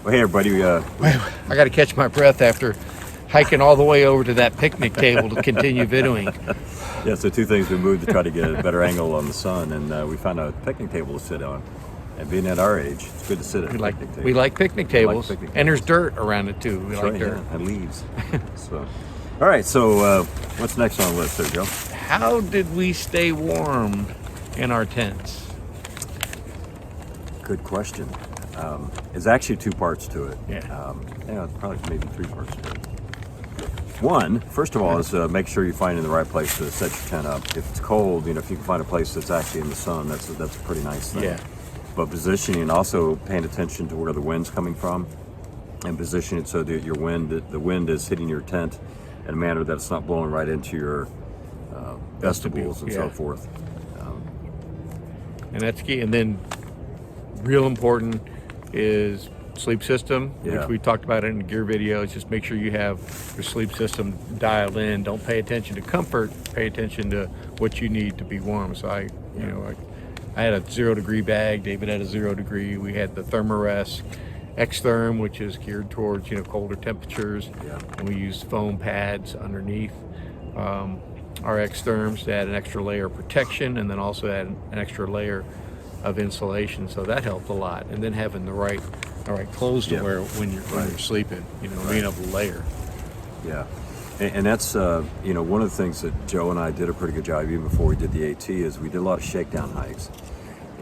Well, hey everybody, I got to catch my breath after hiking all the way over to that picnic table to continue videoing. yeah, so two things we moved to try to get a better angle on the sun, and we found a picnic table to sit on. And being at our age, it's good to sit at a picnic table. We like picnic tables, picnic tables. And there's dirt around it too. We That's like right, dirt. yeah, and leaves. So, all right, so what's next on the list there, Joe? How did we stay warm in our tents? Good question. It's actually two parts to it. Yeah. Probably maybe three parts to it. One, first of all, is make sure you're finding the right place to set your tent up. If it's cold, if you can find a place that's actually in the sun, that's a pretty nice thing. Yeah. But positioning, also paying attention to where the wind's coming from, and positioning it so that the wind is hitting your tent in a manner that it's not blowing right into your vestibules and so forth. And that's key. And then, real important is sleep system, which we talked about in the gear video. Is just make sure you have your sleep system dialed in. Don't pay attention to comfort. Pay attention to what you need to be warm. So I had a 0 degree bag. David had a 0 degree. We had the Thermarest X-Therm, which is geared towards colder temperatures. And we used foam pads underneath our X-Therms to add an extra layer of protection, and then also add an extra layer of insulation. So that helped a lot. And then having the right clothes to wear when you're sleeping. Being able to layer. Yeah. And that's, one of the things that Joe and I did a pretty good job even before we did the AT is we did a lot of shakedown hikes.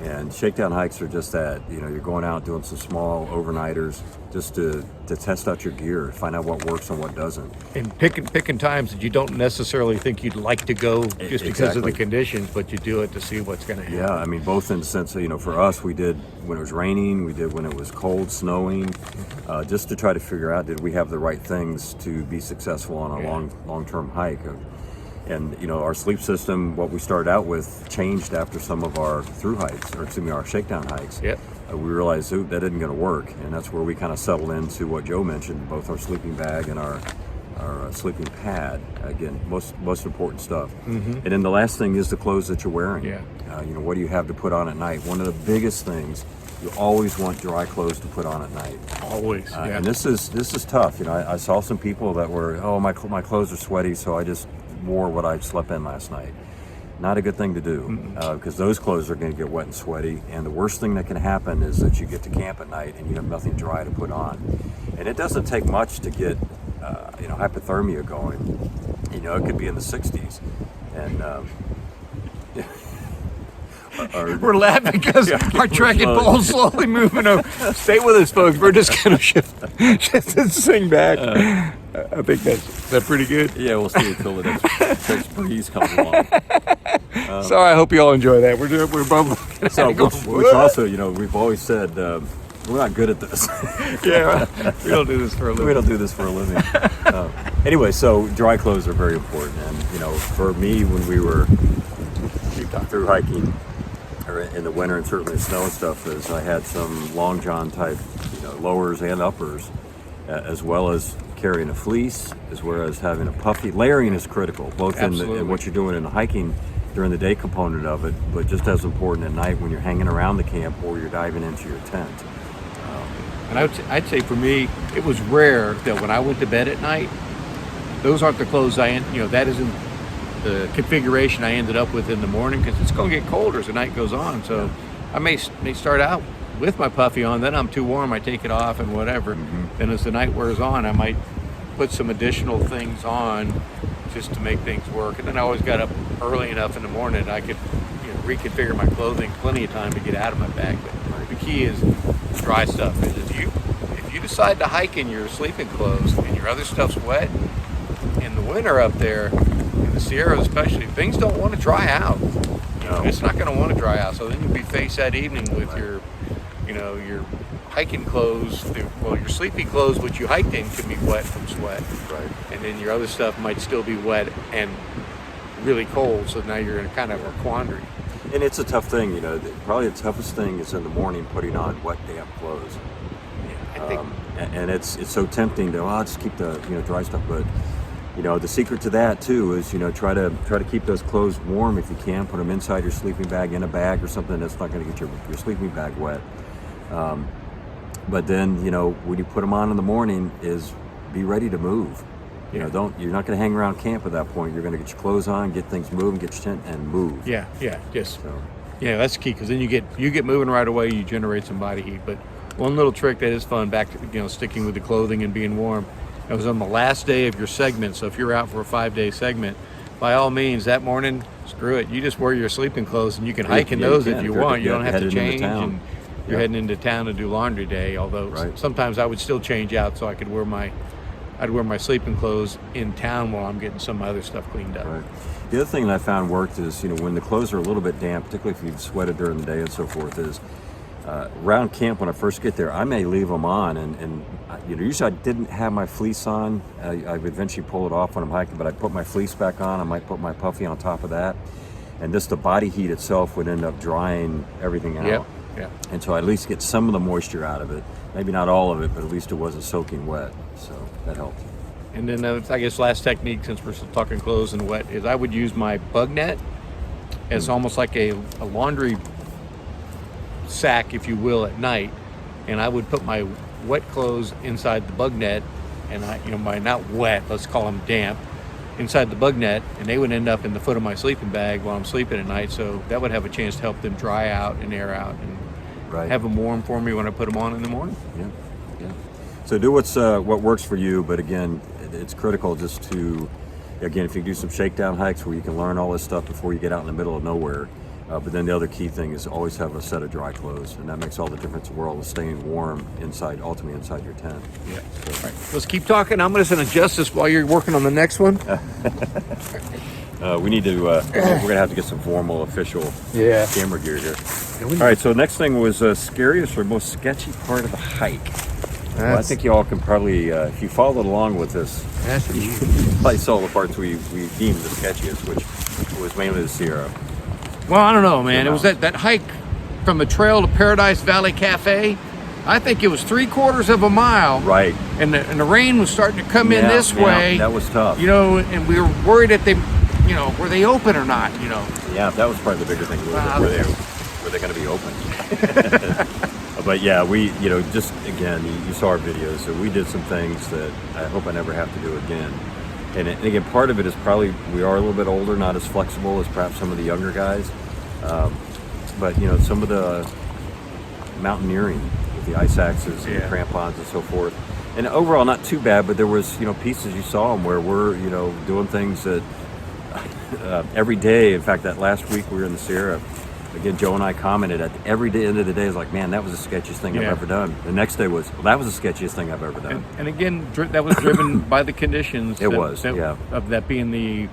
And shakedown hikes are just that, you're going out doing some small overnighters just to test out your gear, find out what works and what doesn't. And picking times that you don't necessarily think you'd like to go just because of the conditions, but you do it to see what's going to happen. Yeah, I mean, both in the sense of, for us, we did when it was raining, we did when it was cold, snowing, just to try to figure out, did we have the right things to be successful on a long-term hike? And our sleep system, what we started out with, changed after some of our our shakedown hikes. Yep. We realized that isn't going to work, and that's where we kind of settled into what Joe mentioned, both our sleeping bag and our sleeping pad. Again, most important stuff. Mm-hmm. And then the last thing is the clothes that you're wearing. Yeah. What do you have to put on at night? One of the biggest things, you always want dry clothes to put on at night. Always. And this is tough. I saw some people that were, my clothes are sweaty, so I just wore what I slept in last night. Not a good thing to do, because those clothes are going to get wet and sweaty, and the worst thing that can happen is that you get to camp at night and you have nothing dry to put on. And it doesn't take much to get hypothermia going. It could be in the 60s, and we're laughing because our trekking pole's slowly moving over. Stay with us, folks. We're just going to shift this thing back. I think that's pretty good. Yeah, we'll see until the next breeze comes along. So I hope you all enjoy that. We're both. So, which also, we've always said we're not good at this. Yeah, we don't do this for a living. We don't do this for a living. Anyway, so dry clothes are very important, and for me, when we were through hiking or in the winter and certainly the snow and stuff, is I had some long john type, lowers and uppers, as well as carrying a fleece, as well as having a puffy. Layering is critical, both in what you're doing in the hiking during the day component of it, but just as important at night when you're hanging around the camp or you're diving into your tent. And I'd say for me, it was rare that when I went to bed at night, those aren't the clothes that isn't the configuration I ended up with in the morning, because it's going to get colder as the night goes on. So I may start out with my puffy on, then I'm too warm, I take it off and whatever. Mm-hmm. Then as the night wears on, I might put some additional things on just to make things work. And then I always got up early enough in the morning I could reconfigure my clothing, plenty of time to get out of my bag. But the key is dry stuff. If you decide to hike in your sleeping clothes and your other stuff's wet in the winter up there, in the Sierras especially, things don't want to dry out. It's not going to want to dry out. So then you'll be faced that evening with your hiking clothes, your sleeping clothes, which you hiked in, can be wet from sweat. Right. And then your other stuff might still be wet and really cold, so now you're in kind of a quandary. And it's a tough thing, probably the toughest thing is in the morning putting on wet, damp clothes. Yeah, I think. And it's so tempting to, I'll just keep the dry stuff, but the secret to that too is try to keep those clothes warm if you can. Put them inside your sleeping bag, in a bag or something that's not going to get your sleeping bag wet. But then, you know, when you put them on in the morning, is be ready to move. You know, you're not going to hang around camp at that point. You're going to get your clothes on, get things moving, get your tent, and move. Yeah, just that's key, because then you get moving right away. You generate some body heat. But one little trick that is fun, back to sticking with the clothing and being warm. It was on the last day of your segment. So if you're out for a 5-day segment, by all means, that morning, screw it. You just wear your sleeping clothes, and you can hike in those if you want. You don't have to change. And you're heading into town to do laundry day. Although sometimes I would still change out so I could wear my sleeping clothes in town while I'm getting some other stuff cleaned up. Right. The other thing that I found worked is, you know, when the clothes are a little bit damp, particularly if you've sweated during the day and so forth, is around camp when I first get there, I may leave them on, and you know, usually I didn't have my fleece on. I would eventually pull it off when I'm hiking, but I put my fleece back on. I might put my puffy on top of that, and just the body heat itself would end up drying everything out. Yep. And so I at least get some of the moisture out of it. Maybe not all of it, but at least it wasn't soaking wet. So that helped. And then I guess last technique, since we're still talking clothes and wet, is I would use my bug net as almost like a laundry sack, if you will, at night. And I would put my wet clothes inside the bug net, and my not wet, let's call them damp, inside the bug net, and they would end up in the foot of my sleeping bag while I'm sleeping at night. So that would have a chance to help them dry out and air out and have them warm for me when I put them on in the morning. Yeah. So do what works for you, but again, it's critical just to, again, if you do some shakedown hikes where you can learn all this stuff before you get out in the middle of nowhere. But then the other key thing is always have a set of dry clothes, and that makes all the difference in the world of staying warm ultimately inside your tent. Yeah. So. All right, let's keep talking. I'm just going to adjust this while you're working on the next one. We need to, we're going to have to get some formal, official camera gear here. All right, so next thing was scariest or most sketchy part of the hike. Well, I think you all can probably, if you followed along with this, you probably saw the parts we deemed the sketchiest, which was mainly the Sierra. Well, I don't know, man. It was that hike from the trail to Paradise Valley Cafe. I think it was 3/4 of a mile. Right. And the rain was starting to come in this way. That was tough. You know, and we were worried that were they open or not, you know. Yeah, that was probably the bigger thing. Were they going to be open? But yeah, we, just again, you saw our videos, so we did some things that I hope I never have to do again. And again, part of it is probably we are a little bit older, not as flexible as perhaps some of the younger guys. But some of the mountaineering with the ice axes and the crampons and so forth. And overall, not too bad, but there was, pieces you saw them where we're, doing things that every day. In fact, that last week we were in the Sierra. Again, Joe and I commented at every day, end of the day, is like, man, that was the sketchiest thing I've ever done. The next day was, well, that was the sketchiest thing I've ever done. And again, that was driven by the conditions. Of that being the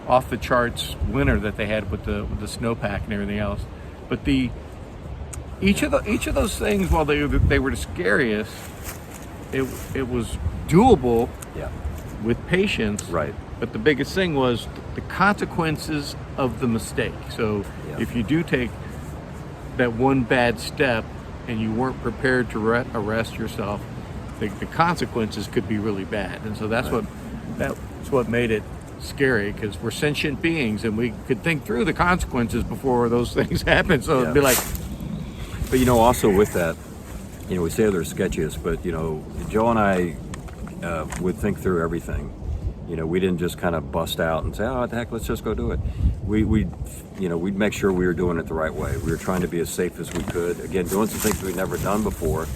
off the charts winter that they had with the snowpack and everything else. But each of those things, while they were the scariest, it was doable with patience. Right. But the biggest thing was the consequences of the mistake. So if you do take that one bad step and you weren't prepared to arrest yourself, the consequences could be really bad. And so that's what made it scary, because we're sentient beings and we could think through the consequences before those things happen. So it'd be like. But also with that, we say they're sketchiest, but Joe and I would think through everything. We didn't just kind of bust out and say, oh, what the heck, let's just go do it. We'd make sure we were doing it the right way. We were trying to be as safe as we could. Again, doing some things we'd never done before,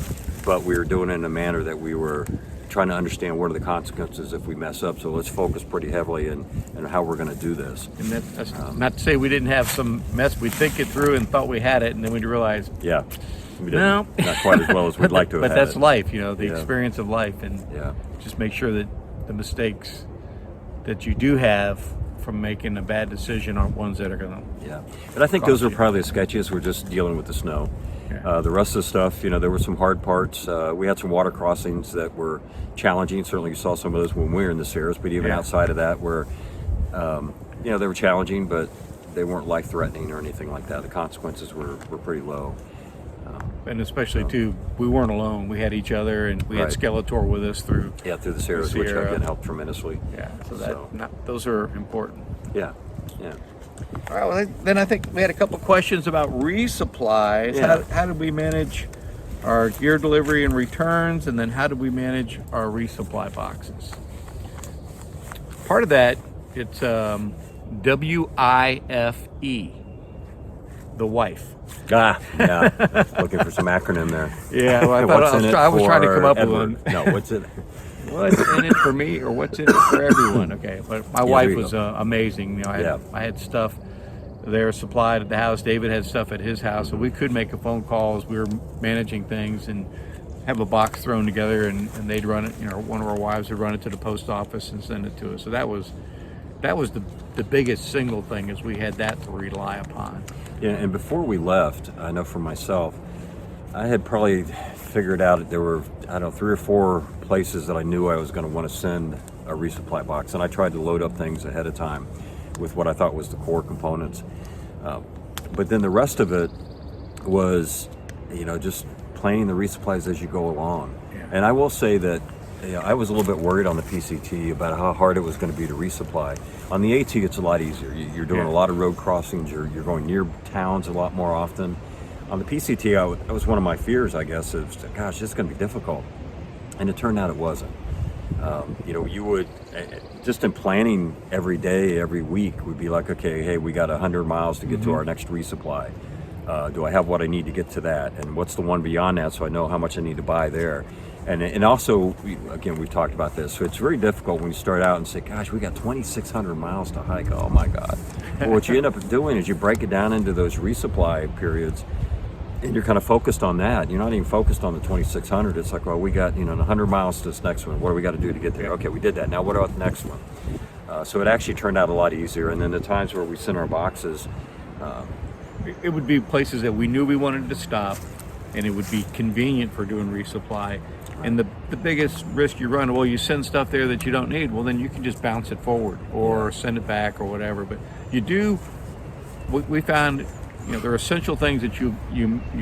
but we were doing it in a manner that we were trying to understand what are the consequences if we mess up. So let's focus pretty heavily on how we're going to do this. And that's not to say we didn't have some mess. We'd think it through and thought we had it, and then we'd realize, we didn't. No. Not quite as well as we'd like to have. But that's life, the experience of life, and just make sure that the mistakes that you do have from making a bad decision aren't ones that are going to. But I think those are probably the sketchiest. We're just dealing with the snow. The rest of the stuff, there were some hard parts. We had some water crossings that were challenging. Certainly you saw some of those when we were in the Sierras, but even outside of that where, they were challenging, but they weren't life-threatening or anything like that. The consequences were pretty low. And especially too, we weren't alone. We had each other, and we had Skeletor with us through the Sierras, which again helped tremendously. Those are important. Yeah. All right. Well, then I think we had a couple questions about resupplies. How did we manage our gear delivery and returns, and then how do we manage our resupply boxes. Part of that, it's WIFE, the wife. Yeah. Looking for some acronym there. Yeah, well, I was trying to come up with one. No, what's it? What's in it for me, or what's in it for everyone? Okay, but my wife was amazing. You know, I had stuff there supplied at the house. David had stuff at his house, so we could make a phone call as we were managing things and have a box thrown together, and they'd run it. You know, one of our wives would run it to the post office and send it to us. So that was the biggest single thing, is we had that to rely upon. Yeah, and before we left, I know for myself, I had probably figured out that there were, I don't know, 3 or 4 places that I knew I was going to want to send a resupply box, and I tried to load up things ahead of time with what I thought was the core components. But then the rest of it was, you know, just planning the resupplies as you go along. Yeah. And I will say that, you know, I was a little bit worried on the PCT about how hard it was going to be to resupply. On the AT, it's a lot easier. You're doing a lot of road crossings. You're going near towns a lot more often. On the PCT, that was one of my fears, I guess, is, gosh, this is going to be difficult. And it turned out it wasn't. You know, you would, just in planning every day, every week, would be like, okay, hey, we got 100 miles to get to our next resupply. Do I have what I need to get to that? And what's the one beyond that, so I know how much I need to buy there? And also, again, we've talked about this, so it's very difficult when you start out and say, gosh, we got 2,600 miles to hike. Oh my God. Well, what you end up doing is you break it down into those resupply periods, and you're kind of focused on that. You're not even focused on the 2,600. It's like, well, we got, you know, 100 miles to this next one. What do we got to do to get there? Okay, we did that. Now what about the next one? So it actually turned out a lot easier. And then the times where we sent our boxes, it would be places that we knew we wanted to stop, and it would be convenient for doing resupply. And the biggest risk you run, well, you send stuff there that you don't need, well, then you can just bounce it forward or send it back or whatever. But you do, we found, you know, there are essential things that you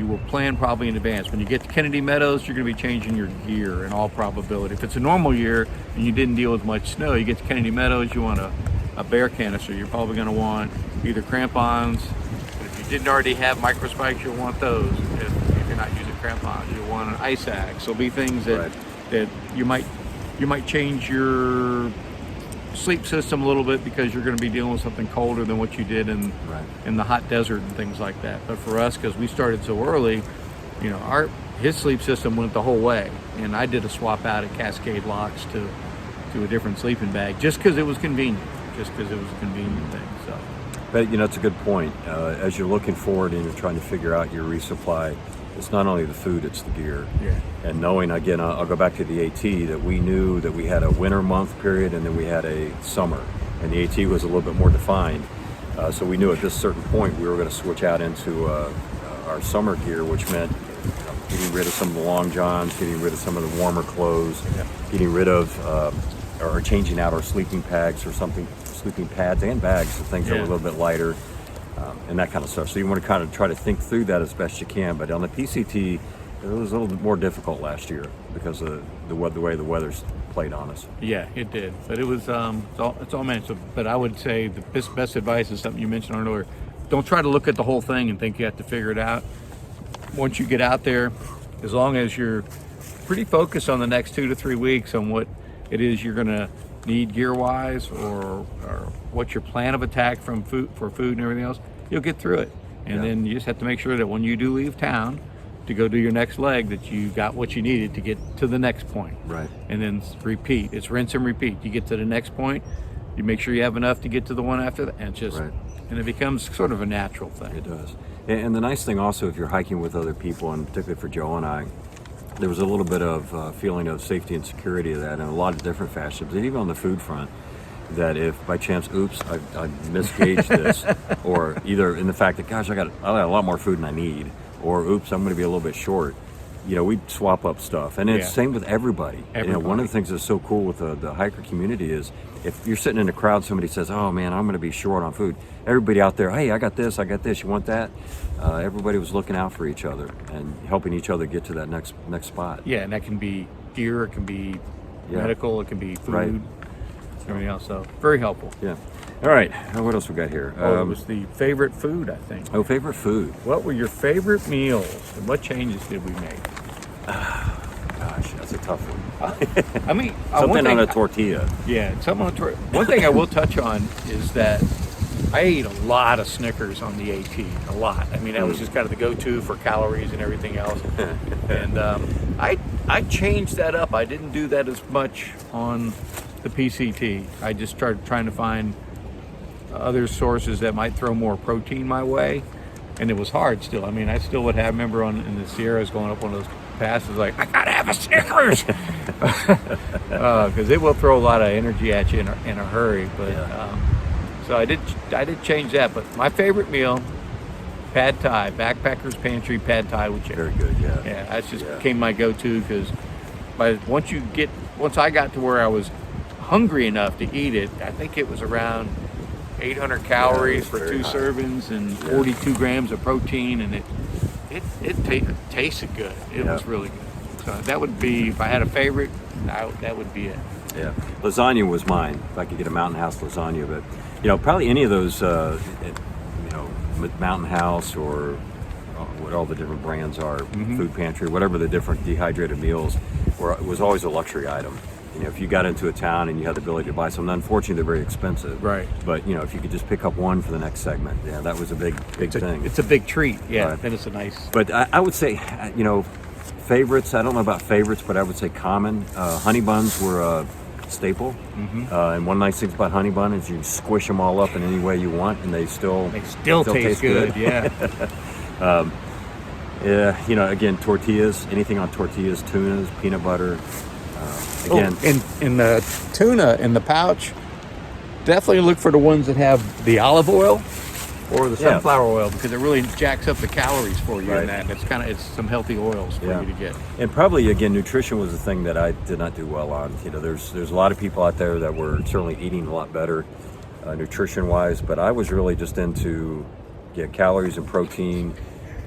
will plan probably in advance. When you get to Kennedy Meadows, you're going to be changing your gear in all probability. If it's a normal year and you didn't deal with much snow, you get to Kennedy Meadows, you want a bear canister. You're probably going to want either crampons. If you didn't already have microspikes, you'll want those. If you're not using crampons, you'll want an ice axe. There'll be things that you might change your sleep system a little bit because you're going to be dealing with something colder than what you did in the hot desert and things like that. But for us, because we started so early, you know, his sleep system went the whole way, and I did a swap out at Cascade Locks to a different sleeping bag just because it was convenient, thing. So, but you know, it's a good point. As you're looking forward and you're trying to figure out your resupply, it's not only the food, it's the gear. Yeah. And knowing, again, I'll go back to the AT, that we knew that we had a winter month period and then we had a summer. And the AT was a little bit more defined. So we knew at this certain point we were going to switch out into our summer gear, which meant getting rid of some of the long johns, getting rid of some of the warmer clothes, getting rid of or changing out our sleeping pads or something, sleeping pads and bags, so things that were a little bit lighter. And that kind of stuff. So you want to kind of try to think through that as best you can. But on the PCT, it was a little bit more difficult last year because of the way the weather's played on us. Yeah, it did. But it was it's all managed. But I would say the best advice is something you mentioned earlier. Don't try to look at the whole thing and think you have to figure it out. Once you get out there, as long as you're pretty focused on the next 2 to 3 weeks on what it is you're going to need gear-wise, or what's your plan of attack for food and everything else, you'll get through it. And then you just have to make sure that when you do leave town to go do your next leg, that you got what you needed to get to the next point. Right. And then repeat. It's rinse and repeat. You get to the next point, you make sure you have enough to get to the one after that, and and it becomes sort of a natural thing. It does. And the nice thing also, if you're hiking with other people, and particularly for Joe and I, there was a little bit of feeling of safety and security of that in a lot of different fashions, and even on the food front, that if by chance, oops, I misgauged this, or either in the fact that, gosh, I got a lot more food than I need, or oops, I'm going to be a little bit short, you know, we'd swap up stuff. And it's same with everybody. You know, one of the things that's so cool with the hiker community is if you're sitting in a crowd, somebody says, oh man, I'm going to be short on food. Everybody out there, hey, I got this, you want that? Everybody was looking out for each other and helping each other get to that next spot. Yeah, and that can be gear, it can be medical, it can be food, everything else. So very helpful. Yeah. All right. What else we got here? It was the favorite food, I think. Oh, favorite food. What were your favorite meals, and what changes did we make? Gosh, that's a tough one. I mean, Something on a tortilla. Yeah, something on a tortilla. One thing I will touch on is that I ate a lot of Snickers on the AT, a lot. I mean, that was just kind of the go-to for calories and everything else. And I changed that up. I didn't do that as much on the PCT. I just started trying to find other sources that might throw more protein my way, and it was hard still. I mean, I still would have, remember in the Sierras going up one of those passes, like, I gotta have a Snickers, because it will throw a lot of energy at you in a hurry. But so I did change that. But my favorite meal, pad thai, Backpacker's Pantry pad thai with chicken. Very good, yeah. Yeah, that just became my go-to, because once I got to where I was hungry enough to eat it, I think it was around 800 calories for 2 servings and 42 grams of protein, and it tasted good. It was really good. So that would be, if I had a favorite, that would be it. Yeah, lasagna was mine. If I could get a Mountain House lasagna, but probably any of those, Mountain House or what all the different brands are, Food Pantry, whatever the different dehydrated meals, was always a luxury item. If you got into a town and you had the ability to buy some, unfortunately they're very expensive. Right. But if you could just pick up one for the next segment, that was a big thing. It's a big treat. Yeah. Right. And it's a nice. But I would say, favorites. I don't know about favorites, but I would say common. Honey buns were a staple. And one nice thing about honey bun is you squish them all up in any way you want, and they still taste good. Yeah. Again, tortillas. Anything on tortillas, tunas, peanut butter. Again, in the tuna in the pouch, definitely look for the ones that have the olive oil or the sunflower oil, because it really jacks up the calories for you in that. And it's some healthy oils for you to get. And probably, again, nutrition was the thing that I did not do well on. There's a lot of people out there that were certainly eating a lot better nutrition wise, but I was really just into calories and protein.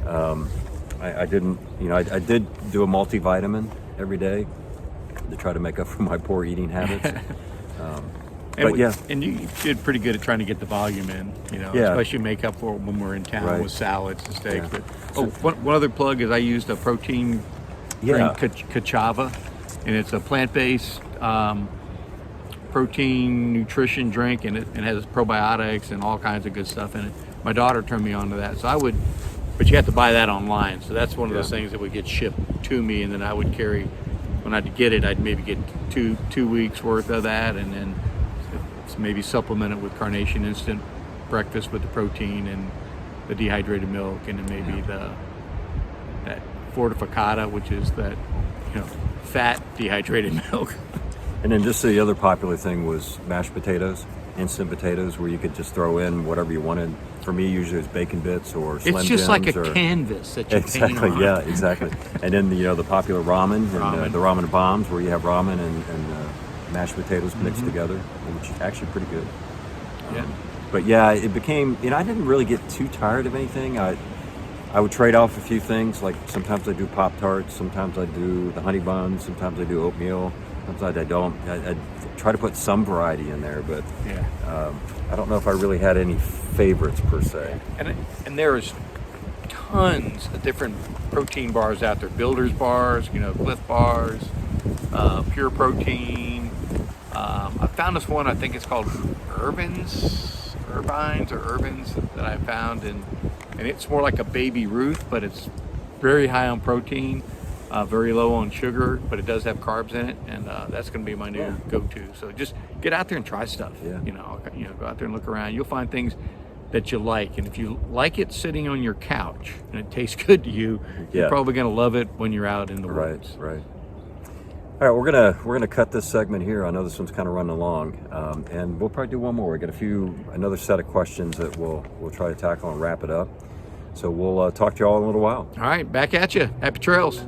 I didn't, I did do a multivitamin every day to try to make up for my poor eating habits. And you did pretty good at trying to get the volume in, especially make up for it when we're in town with salads and steaks. But one other plug is I used a protein drink, Kachava, and it's a plant-based protein nutrition drink, and it has probiotics and all kinds of good stuff in it. My daughter turned me on to that, but you have to buy that online. So that's one of those things that would get shipped to me, and then I would carry. When I'd get it, I'd maybe get two weeks worth of that, and then maybe supplement it with Carnation Instant breakfast with the protein and the dehydrated milk, and then maybe that Fortificata, which is that fat dehydrated milk. And then just the other popular thing was mashed potatoes, instant potatoes, where you could just throw in whatever you wanted. For me, usually it's bacon bits or Slim It's just like a Jims canvas that you exactly, paint on. Yeah, exactly. And then the popular ramen. And the ramen bombs, where you have ramen and mashed potatoes mixed together, which is actually pretty good. But it became, I didn't really get too tired of anything. I would trade off a few things, like sometimes I do Pop-Tarts, sometimes I do the honey buns, sometimes I do oatmeal, sometimes I don't. I try to put some variety in there, but I don't know if I really had any favorites per se. And there's tons of different protein bars out there. Builder's bars, Cliff bars, Pure Protein. I found this one, I think it's called Urbans that I found, and it's more like a Baby Ruth, but it's very high on protein, very low on sugar, but it does have carbs in it, and that's going to be my new go-to. So just get out there and try stuff. Go out there and look around. You'll find things that you like, and if you like it sitting on your couch and it tastes good to you, you're probably going to love it when you're out in the woods. Right. All right, we're gonna cut this segment here. I know this one's kind of running along, and we'll probably do one more. We got another set of questions that we'll try to tackle and wrap it up. So we'll talk to you all in a little while. All right, back at you. Happy trails.